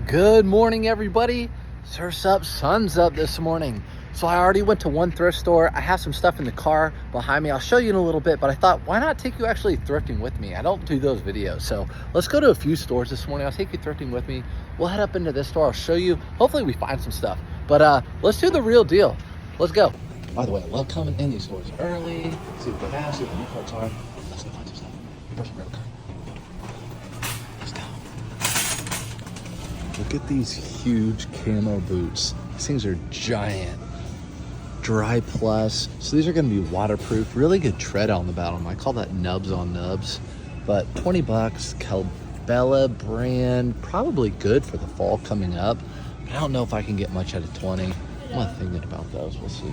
Good morning, everybody. Surf's up, sun's up this morning. So I already went to one thrift store. I have some stuff in the car behind me. I'll show you in a little bit, but I thought, why not take you actually thrifting with me? I don't do those videos. So let's go to a few stores this morning. I'll take you thrifting with me. We'll head up into this store. I'll show you. Hopefully we find some stuff. But let's do the real deal. Let's go. By the way, I love coming in these stores early. See what they have, see what the new carts are. Let's go find some stuff. First, grab a cart. Look at these huge camo boots. These things are giant. Dry plus. So these are going to be waterproof. Really good tread on the bottom. I call that nubs on nubs. But 20 bucks. Calbella brand. Probably good for the fall coming up. But I don't know if I can get much out of 20. I'm not thinking about those. We'll see.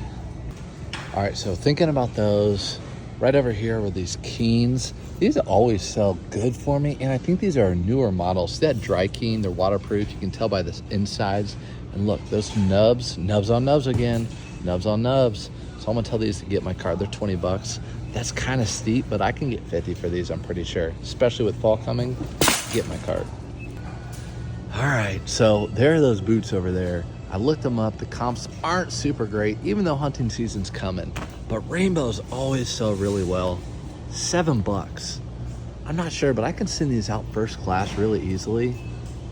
All right, so thinking about those. Right over here were these Keens. These always sell good for me, and I think these are newer models. See that dry Keen, they're waterproof. You can tell by the insides. And look, those nubs on nubs again, nubs on nubs. So I'm gonna tell these to get my cart. They're 20 bucks. That's kind of steep, but I can get 50 for these, I'm pretty sure. Especially with fall coming, get my cart. All right, so there are those boots over there. I looked them up. The comps aren't super great, even though hunting season's coming. But rainbows always sell really well. 7 bucks. I'm not sure, but I can send these out first class really easily.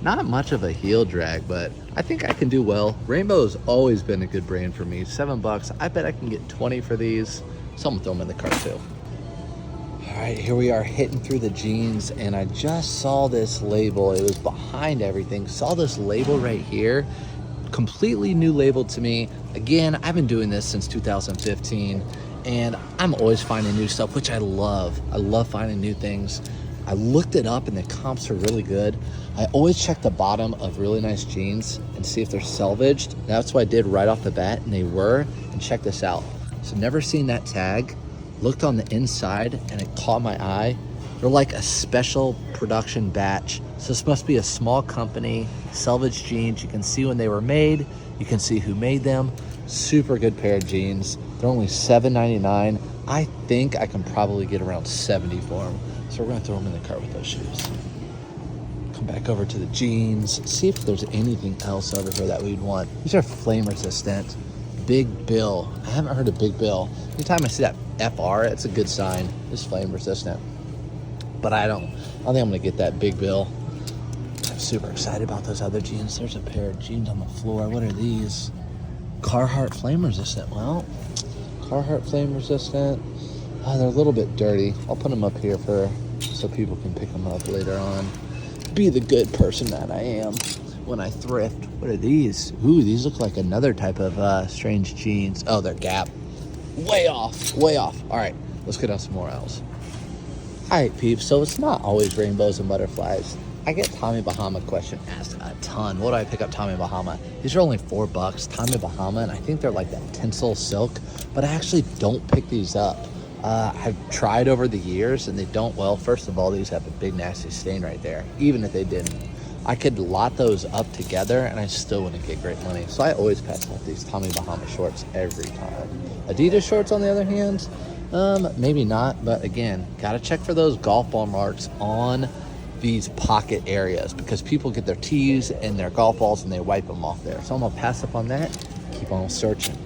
Not much of a heel drag, but I think I can do well. Rainbow's always been a good brand for me. 7 bucks. I bet I can get 20 for these. So I'm gonna throw them in the cart too. All right, here we are hitting through the jeans, and I just saw this label. It was behind everything. Saw this label right here. Completely new label to me. Again, I've been doing this since 2015, and I'm always finding new stuff, which I love. I love finding new things. I looked it up and the comps are really good. I always check the bottom of really nice jeans and see if they're salvaged. That's what I did right off the bat, and they were. And check this out. So never seen that tag. Looked on the inside and it caught my eye. They're like a special production batch. So this must be a small company, salvage jeans. You can see when they were made. You can see who made them. Super good pair of jeans. They're only $7.99. I think I can probably get around 70 for them. So we're gonna throw them in the cart with those shoes. Come back over to the jeans. See if there's anything else over here that we'd want. These are flame resistant. Big Bill. I haven't heard of Big Bill. Anytime I see that FR, it's a good sign. It's flame resistant. But I think I'm gonna get that Big Bill. I'm super excited about those other jeans. There's a pair of jeans on the floor. What are these? Carhartt flame resistant. Well, Carhartt flame resistant. Oh, they're a little bit dirty. I'll put them up here so people can pick them up later on. Be the good person that I am when I thrift. What are these? Ooh, these look like another type of strange jeans. Oh, they're Gap. Way off, way off. All right, let's get on some more aisles. All right, peeps, so it's not always rainbows and butterflies. I get Tommy Bahama question asked a ton. What do I pick up Tommy Bahama? These are only 4 bucks, Tommy Bahama, and I think they're like that tinsel silk, but I actually don't pick these up. I've tried over the years and they don't. Well, first of all, these have a big nasty stain right there. Even if they didn't, I could lot those up together and I still wouldn't get great money. So I always pass up these Tommy Bahama shorts every time. Adidas shorts, on the other hand, maybe not, but again, gotta check for those golf ball marks on these pocket areas because people get their tees and their golf balls and they wipe them off there. So I'm gonna pass up on that, keep on searching.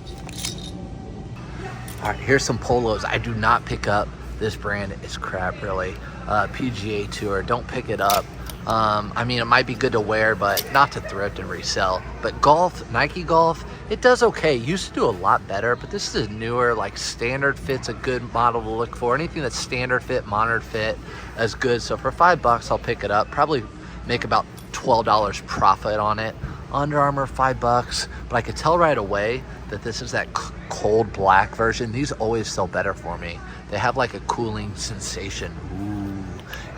All right, here's some polos. I do not pick up this brand. It's crap, really. PGA Tour, don't pick it up. I mean, it might be good to wear, but not to thrift and resell. But golf, Nike Golf, it does okay. Used to do a lot better, but this is a newer, like standard fit's a good model to look for. Anything that's standard fit, modern fit is good. So for 5 bucks, I'll pick it up. Probably make about $12 profit on it. Under Armour, 5 bucks. But I could tell right away that this is that cold black version. These always sell better for me. They have like a cooling sensation. Ooh.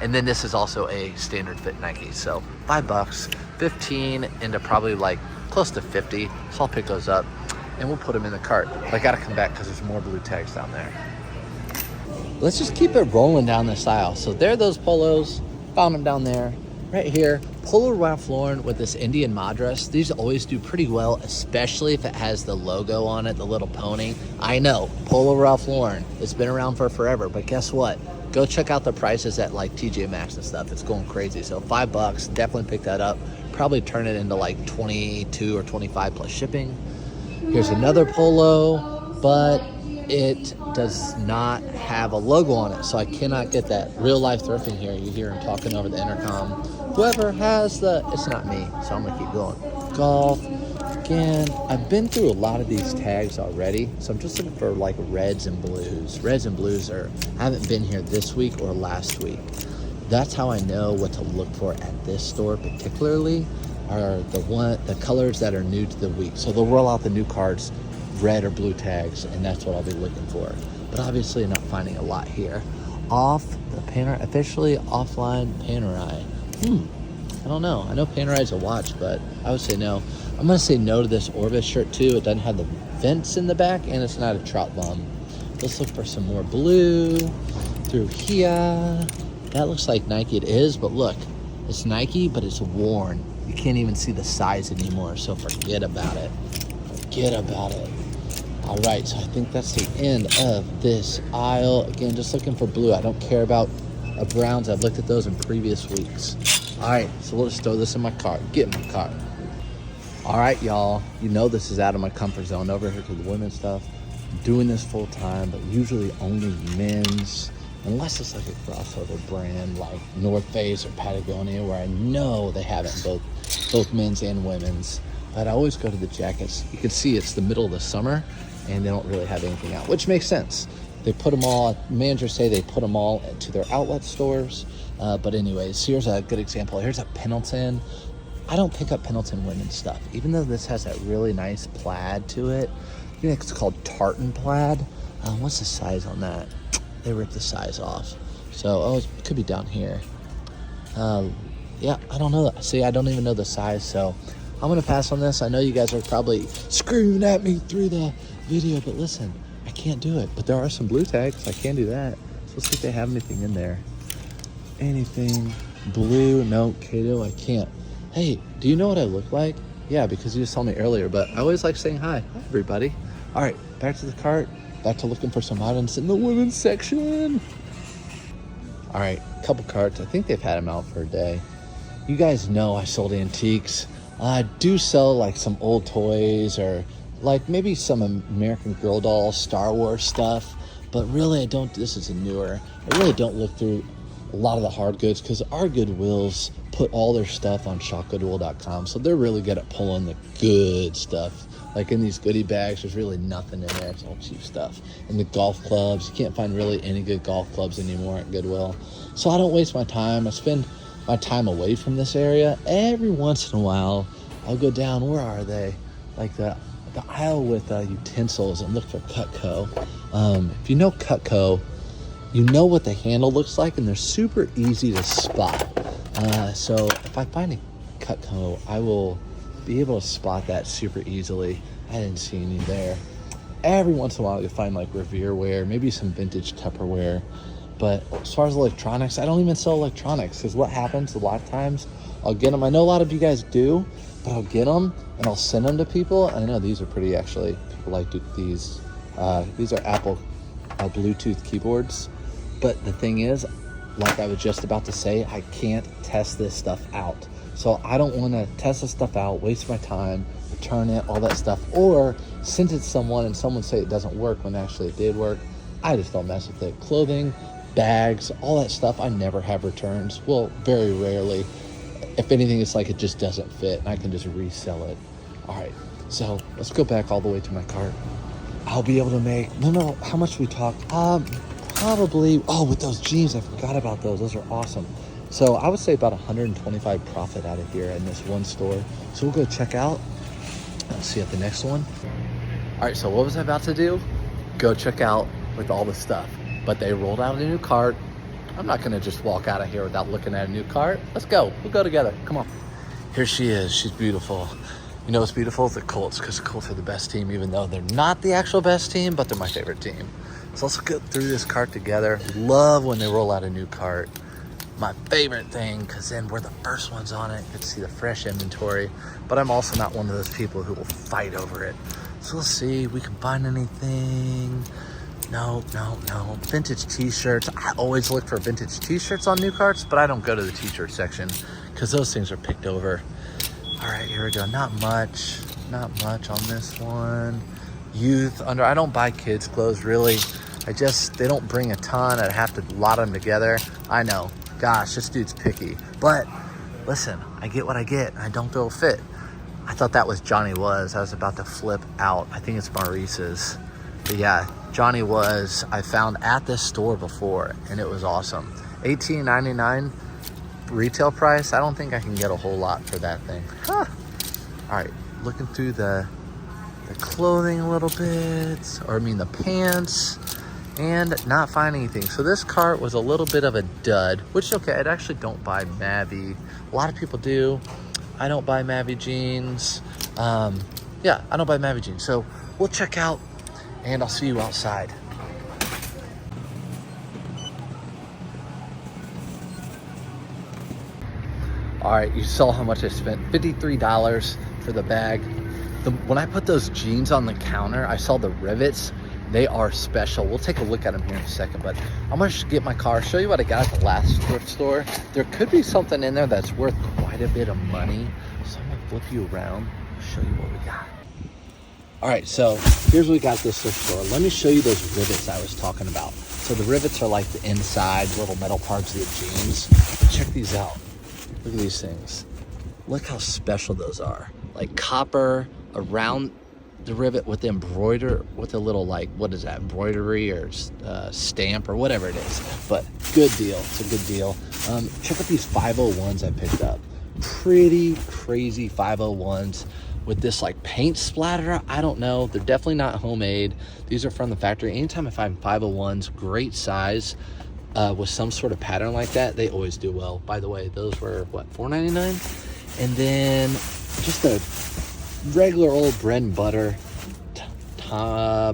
And then this is also a standard fit Nike. So 5 bucks, 15 into probably like close to 50. So I'll pick those up and we'll put them in the cart. But I gotta come back because there's more blue tags down there. Let's just keep it rolling down this aisle. So there are those polos. Found them down there. Right here, Polo Ralph Lauren with this Indian Madras. These always do pretty well, especially if it has the logo on it, the little pony. I know, Polo Ralph Lauren, it's been around for forever, but guess what? Go check out the prices at like TJ Maxx and stuff. It's going crazy. So 5 bucks, definitely pick that up. probably turn it into like 22 or 25 plus shipping. Here's another polo, but it does not have a logo on it, so I cannot get that. Real life thrifting here. You hear him talking over the intercom. Whoever has it's not me, so I'm gonna keep going. Golf. Again, I've been through a lot of these tags already, so I'm just looking for like reds and blues. Reds and blues haven't been here this week or last week. That's how I know what to look for at this store particularly, are the colors that are new to the week. So they'll roll out the new cards, red or blue tags, and that's what I'll be looking for. But obviously I'm not finding a lot here. Off the Panerai, officially offline Panerai. I don't know. I know Panerai's a watch, but I would say no. I'm gonna say no to this Orbis shirt too. It doesn't have the vents in the back, and it's not a trout bum. Let's look for some more blue through here. That looks like Nike. It is, but look, it's Nike, but it's worn. You can't even see the size anymore, so forget about it. Forget about it. All right, so I think that's the end of this aisle. Again, just looking for blue. I don't care about browns. I've looked at those in previous weeks. All right, so we'll just throw this in my cart. Get in my cart. All right, y'all. You know this is out of my comfort zone. Over here to the women's stuff. I'm doing this full time, but usually only men's. Unless it's like a crossover brand like North Face or Patagonia, where I know they have it in both men's and women's. But I always go to the jackets. You can see it's the middle of the summer, and they don't really have anything out, which makes sense. They put them all, managers say they put them all to their outlet stores. But anyways, here's a good example. Here's a Pendleton. I don't pick up Pendleton women's stuff, even though this has that really nice plaid to it. I think it's called tartan plaid. What's the size on that? They ripped the size off. So, it could be down here. Yeah, I don't know. See, I don't even know the size, so I'm gonna pass on this. I know you guys are probably screaming at me through the video, but listen, I can't do it. But there are some blue tags. I can do that. So let's see if they have anything in there. Anything blue? No, Kato, I can't. Hey, do you know what I look like? Yeah, because you just saw me earlier, but I always like saying hi. Hi, everybody. All right, back to the cart. Back to looking for some items in the women's section. All right, couple carts. I think they've had them out for a day. You guys know I sold antiques. I do sell like some old toys or like maybe some American Girl dolls, Star Wars stuff. But really, this is a newer. I really don't look through a lot of the hard goods because our Goodwills put all their stuff on shopgoodwill.com. So they're really good at pulling the good stuff. Like in these goodie bags, there's really nothing in there. It's all cheap stuff. And the golf clubs, you can't find really any good golf clubs anymore at Goodwill. So I don't waste my time. I spend my time away from this area. Every once in a while, I'll go down, where are they? Like the aisle with utensils and look for Cutco. If you know Cutco, you know what the handle looks like, and they're super easy to spot. So if I find a Cutco, I will be able to spot that super easily. I didn't see any there. Every once in a while, you'll find like Revereware, maybe some vintage Tupperware. But as far as electronics, I don't even sell electronics because what happens a lot of times, I'll get them. I know a lot of you guys do, but I'll get them and I'll send them to people. I know these are pretty actually. People like these. These are Apple Bluetooth keyboards. But the thing is, like I was just about to say, I can't test this stuff out. So I don't want to test this stuff out, waste my time, return it, all that stuff, or send it to someone and someone say it doesn't work when actually it did work. I just don't mess with it. Clothing, bags, all that stuff, I never have returns. Well, very rarely. If anything, it's like it just doesn't fit and I can just resell it. All right, so let's go back all the way to my cart. I'll be able to make, no, how much we talked? Probably, with those jeans, I forgot about those. Those are awesome. So I would say about 125 profit out of here in this one store. So we'll go check out. I'll see you at the next one. All right, so what was I about to do? Go check out with all the stuff. But they rolled out a new cart. I'm not gonna just walk out of here without looking at a new cart. Let's go, we'll go together, come on. Here she is, she's beautiful. You know what's beautiful? The Colts, because the Colts are the best team, even though they're not the actual best team, but they're my favorite team. So let's go through this cart together. Love when they roll out a new cart. My favorite thing, because then we're the first ones on it. Get to see the fresh inventory. But I'm also not one of those people who will fight over it. So let's see if we can find anything. No. Vintage t-shirts. I always look for vintage t-shirts on new carts, but I don't go to the t-shirt section because those things are picked over. here we go. Not much on this one. Youth under, I don't buy kids clothes really. They don't bring a ton. I'd have to lot them together. I know, gosh, this dude's picky. But listen, I get what I get. I don't throw a fit. I thought that was Johnny Was. I was about to flip out. I think it's Maurice's. But yeah, Johnny Was, I found at this store before, and it was awesome. $18.99 retail price. I don't think I can get a whole lot for that thing. Huh. All right, looking through the clothing a little bit, or I mean the pants, and not finding anything. So this cart was a little bit of a dud, which is okay. I actually don't buy Mavi. A lot of people do. I don't buy Mavi jeans. Yeah, I don't buy Mavi jeans. So we'll check out, and I'll see you outside. All right, you saw how much I spent. $53 for the bag. When I put those jeans on the counter, I saw the rivets. They are special. We'll take a look at them here in a second, but I'm gonna get my car, show you what I got at the last thrift store. There could be something in there that's worth quite a bit of money. So I'm gonna flip you around, show you what we got. All right, so here's what we got at this thrift store. Let me show you those rivets I was talking about. So the rivets are like the inside little metal parts of the jeans. Check these out. Look at these things. Look how special those are. Like copper around the rivet with the a little, like, what is that, embroidery or stamp or whatever it is. But good deal. It's a good deal. Check out these 501s I picked up. Pretty crazy 501s with this like paint splatter. I don't know. They're definitely not homemade. These are from the factory. Anytime I find 501s, great size, with some sort of pattern like that, they always do well. By the way, those were what, $4.99? And then just a regular old bread and butter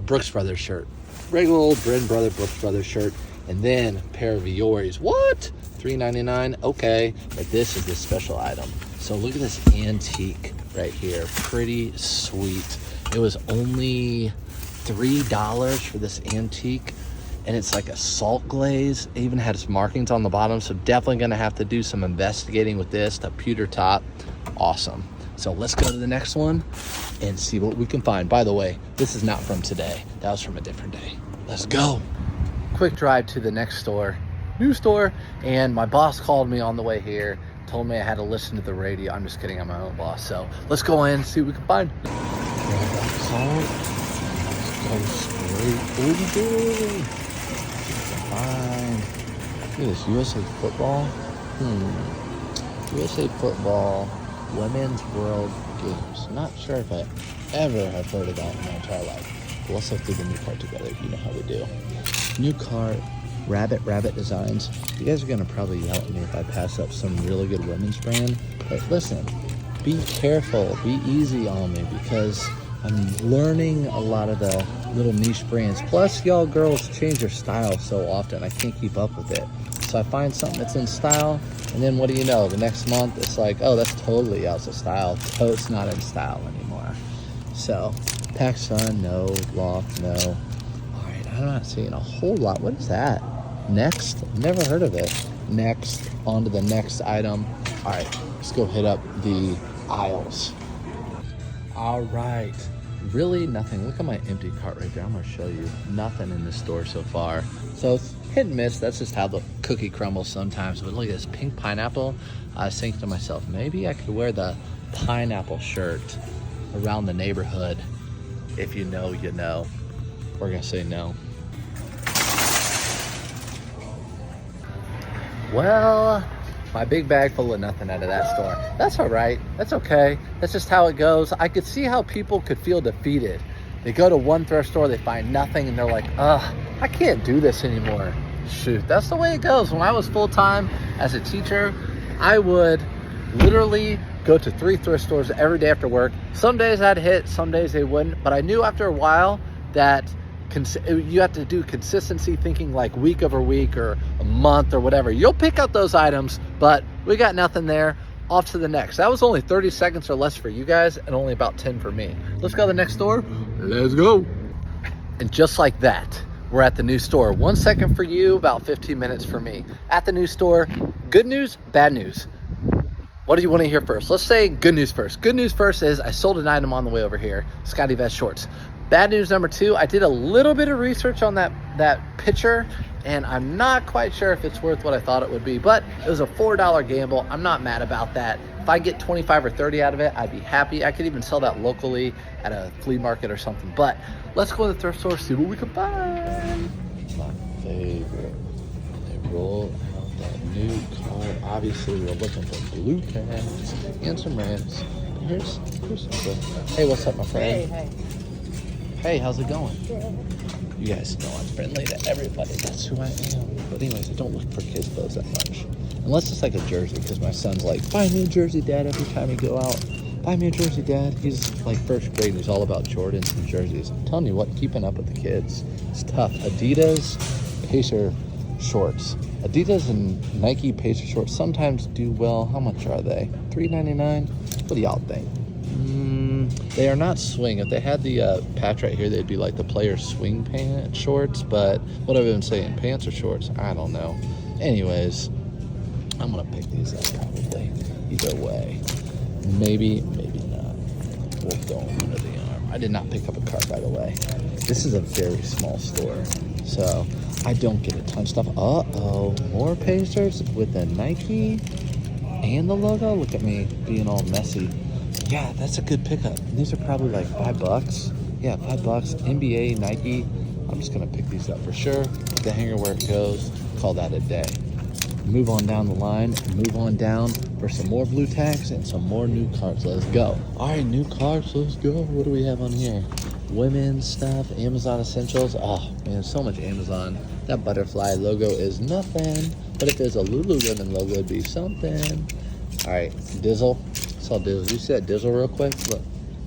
Brooks Brothers shirt. Regular old bread and butter Brooks Brothers shirt. And then a pair of Vioris. What? $3.99? Okay, but this is the special item. So look at this antique right here. Pretty sweet. It was only $3 for this antique, and it's like a salt glaze. It even had its markings on the bottom, so definitely gonna have to do some investigating with this. The pewter top, awesome. So let's go to the next one and see what we can find. By the way, this is not from today. That was from a different day. Let's go. Quick drive to the next store, new store, and my boss called me on the way here, told me I had to listen to the radio. I'm just kidding, I'm my own boss. So let's go in and see what we can find. Let's go straight over. Fine. Look at this, USA football. USA football, Women's World Games. Not sure if I ever have heard of that in my entire life. But let's look through the new cart together. You know how we do. New cart, rabbit designs. You guys are gonna probably yell at me if I pass up some really good women's brand. But listen, be careful, be easy on me, because I'm learning a lot of the little niche brands. Plus, y'all girls change your style so often, I can't keep up with it. So I find something that's in style, and then what do you know? The next month, it's like, oh, that's totally out of style. Oh, it's not in style anymore. So, PacSun, no. Loft, no. All right, I'm not seeing a whole lot. What is that? Next? Never heard of it. Next, on to the next item. All right, let's go hit up the aisles. All right, really nothing. Look at my empty cart right there. I'm gonna show you nothing in this store so far. So it's hit and miss. That's just how the cookie crumbles sometimes. But look at this pink pineapple. I was thinking to myself, maybe I could wear the pineapple shirt around the neighborhood. If you know, you know. We're gonna say no. Well, my big bag full of nothing out of that store. That's all right. That's okay. That's just how it goes. I could see how people could feel defeated. They go to one thrift store, they find nothing, and they're like, ugh, I can't do this anymore. Shoot, that's the way it goes. When I was full-time as a teacher, I would literally go to 3 thrift stores every day after work. Some days I'd hit, some days they wouldn't, but I knew after a while that you have to do consistency thinking, like week over week or a month or whatever. You'll pick up those items, but we got nothing there. Off to the next. That was only 30 seconds or less for you guys and only about 10 for me. Let's go to the next store. Let's go. And just like that, we're at the new store. 1 second for you, about 15 minutes for me. At the new store, good news, bad news. What do you want to hear first? Let's say good news first. Good news first is I sold an item on the way over here, Scotty Vest shorts. Bad news number 2, I did a little bit of research on that picture, and I'm not quite sure if it's worth what I thought it would be, but it was a $4 gamble. I'm not mad about that. If I get 25 or 30 out of it, I'd be happy. I could even sell that locally at a flea market or something. But let's go to the thrift store, see what we can find. My favorite. They roll out that new car. Obviously, we're looking for blue tags and some rims. Here's something. Hey, what's up, my friend? Hey. Hey, how's it going? Good. You guys know I'm friendly to everybody. That's who I am. But anyways, I don't look for kids' clothes that much. Unless it's like a jersey, because my son's like, buy me a jersey, Dad, every time we go out. Buy me a jersey, Dad. He's like first grade and he's all about Jordans and jerseys. I'm telling you what, keeping up with the kids, it's tough. Adidas, Pacer shorts. Adidas and Nike Pacer shorts sometimes do well. How much are they? $3.99? What do y'all think? They are not swing. If they had the patch right here, they'd be like the player swing pant shorts. But what have I been saying? Pants or shorts? I don't know. Anyways, I'm gonna pick these up probably. Either way, maybe not. We'll go under the arm. I did not pick up a cart, by the way. This is a very small store, so I don't get a ton of stuff. Uh-oh, more Pacers with the Nike and the logo. Look at me being all messy. Yeah, that's a good pickup. These are probably like $5. Yeah, $5. NBA, Nike. I'm just gonna pick these up for sure. The hanger where it goes. Call that a day. Move on down the line. Move on down for some more blue tags and some more new carts. Let's go. All right, new carts. Let's go. What do we have on here? Women's stuff. Resell essentials. Oh man, so much Amazon. That butterfly logo is nothing. But if there's a Lululemon logo, it'd be something. All right, Dizzle. Saw Dizzle. You said Dizzle real quick? Look.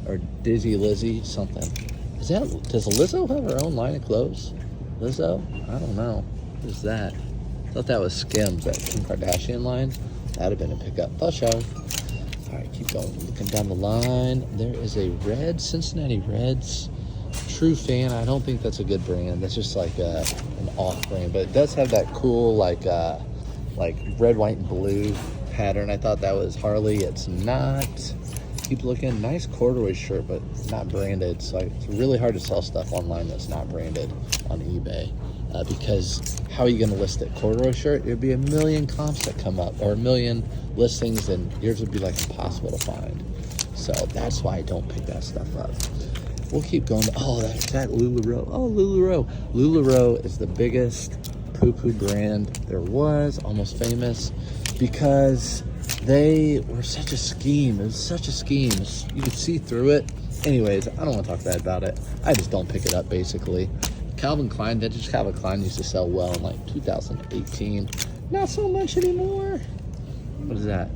Or Dizzy Lizzy, something. Does Lizzo have her own line of clothes? Lizzo? I don't know. What is that? I thought that was Skims, that Kim Kardashian line. That'd have been a pickup. For sure. All right, keep going. Looking down the line. There is a red Cincinnati Reds. True fan. I don't think that's a good brand. That's just like an off brand, but it does have that cool like red, white, and blue pattern. I thought that was Harley. It's not. Keep looking. Nice corduroy shirt, but not branded. So it's really hard to sell stuff online that's not branded on eBay because how are you going to list it? Corduroy shirt, there'd be a million comps that come up or a million listings, and yours would be like impossible to find. So that's why I don't pick that stuff up. We'll keep going. Oh, that's that LuLaRoe. Oh, LuLaRoe. LuLaRoe is the biggest poo-poo brand there was, almost famous, because they were such a scheme. It was such a scheme. You could see through it. Anyways, I don't want to talk bad about it. I just don't pick it up, basically. Calvin Klein, vintage Calvin Klein used to sell well in like 2018. Not so much anymore. What is that?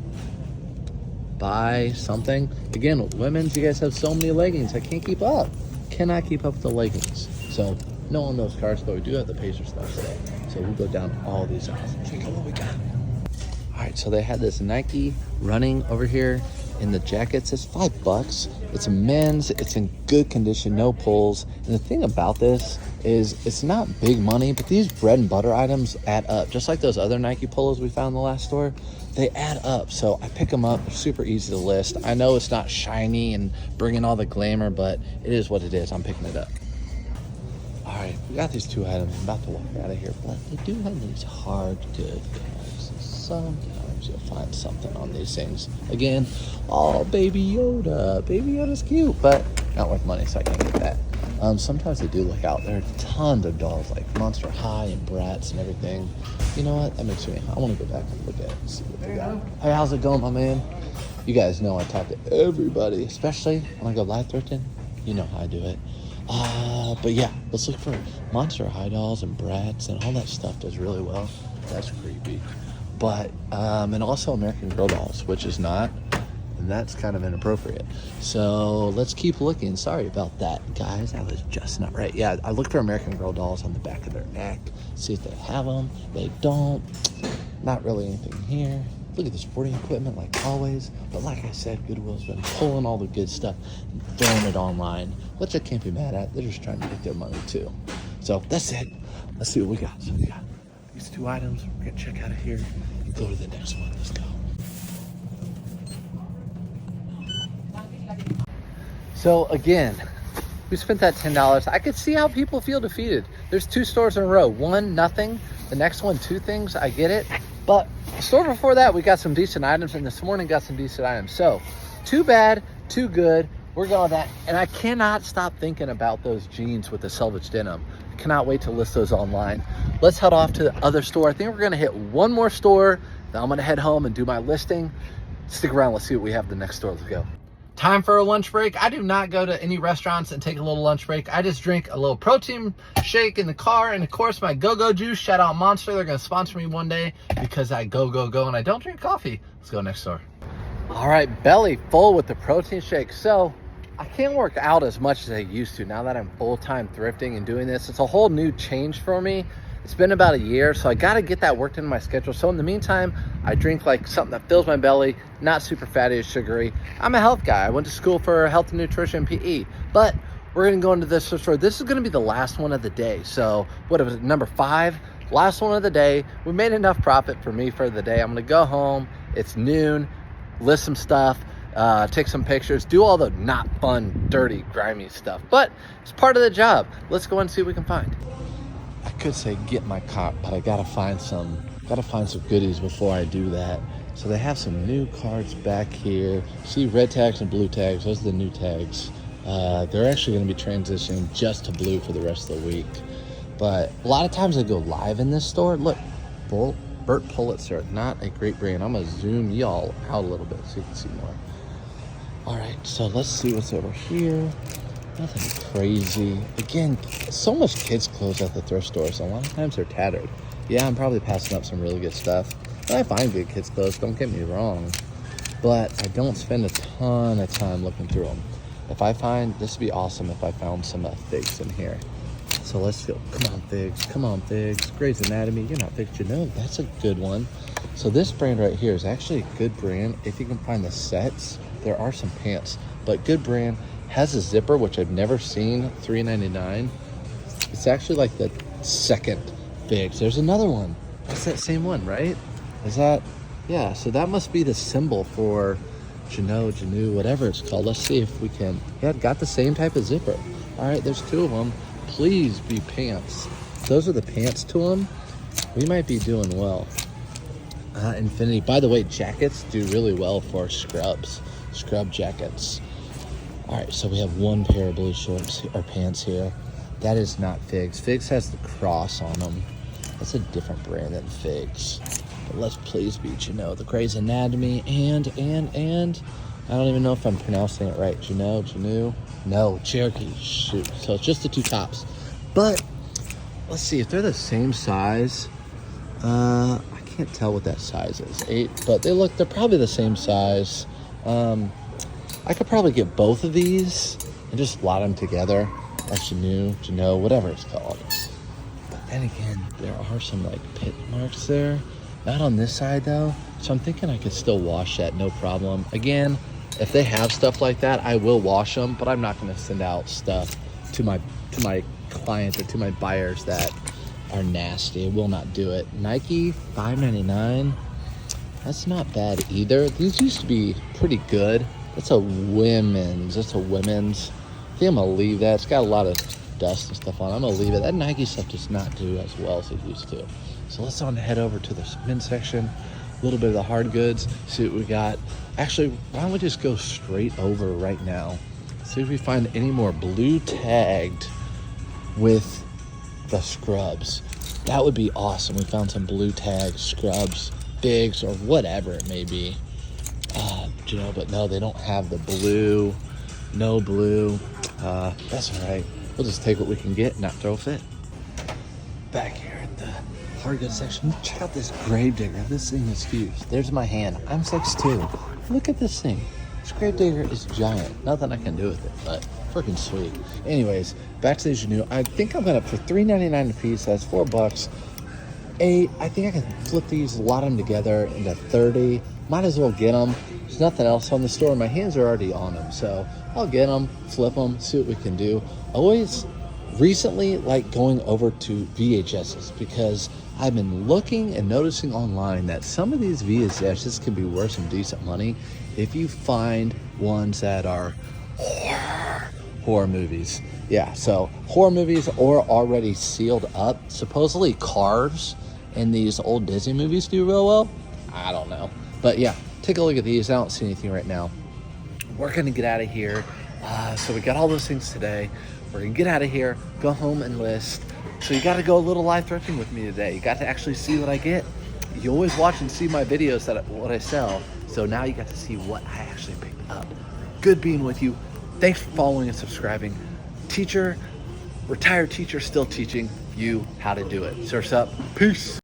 Buy something. Again, women's, you guys have so many leggings. I can't keep up. Cannot keep up with the leggings. So, no on those cards, but we do have the Pacer stuff today. So we'll go down all these aisles and check out what we got. All right, so they had this Nike running over here in the jackets. It's $5. It's a men's. It's in good condition, no pulls. And the thing about this is it's not big money, but these bread and butter items add up. Just like those other Nike polos we found in the last store, they add up. So I pick them up. They're super easy to list. I know it's not shiny and bringing all the glamour, but it is what it is. I'm picking it up. All right, we got these two items. I'm about to walk out of here, but they do have these hard good tags. Sometimes you'll find something on these things. Again, oh, Baby Yoda. Baby Yoda's cute, but not worth money, so I can't get that. Sometimes they do look out. There are tons of dolls, like Monster High and Bratz and everything. You know what? That makes me, I want to go back and look at it and see what they got. Hey, how's it going, my man? You guys know I talk to everybody, especially when I go live thrifting. You know how I do it. But yeah, let's look for Monster High dolls and Bratz, and all that stuff does really well. That's creepy. But, and also American Girl dolls, which is not, and that's kind of inappropriate. So let's keep looking. Sorry about that, guys. I was just not right. Yeah, I look for American Girl dolls on the back of their neck, see if they have them. They don't. Not really anything here. Look at the sporting equipment like always. But like I said, Goodwill's been pulling all the good stuff and throwing it online, which I can't be mad at. They're just trying to get their money too. So that's it. Let's see what we got. So we got these two items. We're gonna check out of here and go to the next one. Let's go. So again, we spent that $10. I could see how people feel defeated. There's 2 stores in a row. One, nothing. The next one, 2 things. I get it. But the store before that, we got some decent items, and this morning got some decent items. So, too bad, too good. We're going with that. And I cannot stop thinking about those jeans with the selvage denim. I cannot wait to list those online. Let's head off to the other store. I think we're going to hit one more store. Then I'm going to head home and do my listing. Stick around. Let's see what we have at the next store. Let's go. Time for a lunch break. I do not go to any restaurants and take a little lunch break. I just drink a little protein shake in the car, and of course my go-go juice. Shout out Monster. They're going to sponsor me one day because I go and I don't drink coffee. Let's go next door. All right, belly full with the protein shake. So I can't work out as much as I used to now that I'm full-time thrifting and doing this. It's a whole new change for me. It's been about a year, so I got to get that worked into my schedule. So in the meantime, I drink like something that fills my belly, not super fatty or sugary. I'm a health guy. I went to school for health and nutrition, PE. But we're going to go into this store. This is going to be the last one of the day. So what was it, number 5? Last one of the day. We made enough profit for me for the day. I'm going to go home. It's noon. List some stuff. Take some pictures. Do all the not fun, dirty, grimy stuff. But it's part of the job. Let's go and see what we can find. I could say get my cart, but I gotta find some goodies before I do that. So they have some new cards back here. See red tags and blue tags. Those are the new tags. They're actually going to be transitioning just to blue for the rest of the week. But a lot of times I go live in this store. Look, Burt Pulitzer, not a great brand. I'm gonna zoom y'all out a little bit so you can see more. All right, so let's see what's over here. Nothing crazy. Again, so much kids clothes at the thrift store, so a lot of times they're tattered. Yeah, I'm probably passing up some really good stuff. And I find good kids clothes, don't get me wrong. But I don't spend a ton of time looking through them. If I find, this would be awesome if I found some figs in here. So let's go. Come on, figs. Come on, figs. Grey's Anatomy. You're not figs, you know. That's a good one. So this brand right here is actually a good brand. If you can find the sets, there are some pants. But good brand. Has a zipper, which I've never seen, $3.99. It's actually like the second figs. There's another one. That's that same one, right? Is that, yeah, so that must be the symbol for Janu, whatever it's called. Let's see if we can, yeah, got the same type of zipper. All right, there's 2 of them. Please be pants. Those are the pants to them. We might be doing well. Infinity, by the way, jackets do really well for scrub jackets. All right, so we have 1 pair of blue shorts or pants here. That is not Figs. Figs has the cross on them. That's a different brand than Figs. But let's please be the Grey's Anatomy and I don't even know if I'm pronouncing it right. Janu? No, Cherokee. Shoot. So it's just the 2 tops. But let's see if they're the same size. I can't tell what that size is. 8, but they're probably the same size. I could probably get both of these and just lot them together. That's Janu, whatever it's called. But then again, there are some like pit marks there. Not on this side though. So I'm thinking I could still wash that, no problem. Again, if they have stuff like that, I will wash them, but I'm not gonna send out stuff to my clients or to my buyers that are nasty. I will not do it. Nike, $5.99. That's not bad either. These used to be pretty good. That's a women's. I think I'm gonna leave that. It's got a lot of dust and stuff on it. I'm gonna leave it. That Nike stuff does not do as well as it used to. So let's head over to the men's section. A little bit of the hard goods. See what we got. Actually, why don't we just go straight over right now? See if we find any more blue tagged with the scrubs. That would be awesome. We found some blue tagged scrubs, bigs, or whatever it may be. But no, they don't have the blue. No blue. That's all right. We'll just take what we can get and not throw a fit. Back here at the hard goods section, check out this Gravedigger. This thing is huge. There's my hand. I'm 6'2". Look at this thing. This Gravedigger is giant. Nothing I can do with it, but freaking sweet. Anyways, back to the Janu. I think I'm gonna, for $3.99 a piece, that's $4. 8. I think I can flip these, lot them together into 30. Might as well get them. There's nothing else on the store. My hands are already on them, so I'll get them, flip them, see what we can do. Always recently like going over to VHSs because I've been looking and noticing online that some of these VHSs can be worth some decent money if you find ones that are horror movies. Yeah, so horror movies or already sealed up. Supposedly Cars and these old Disney movies do real well. I don't know. But yeah, take a look at these. I don't see anything right now. We're gonna get out of here. So we got all those things today. We're gonna get out of here, go home and list. So you gotta go a little live thrifting with me today. You got to actually see what I get. You always watch and see my videos what I sell. So now you got to see what I actually picked up. Good being with you. Thanks for following and subscribing. Teacher, retired teacher, still teaching you how to do it. Surf's up. Peace.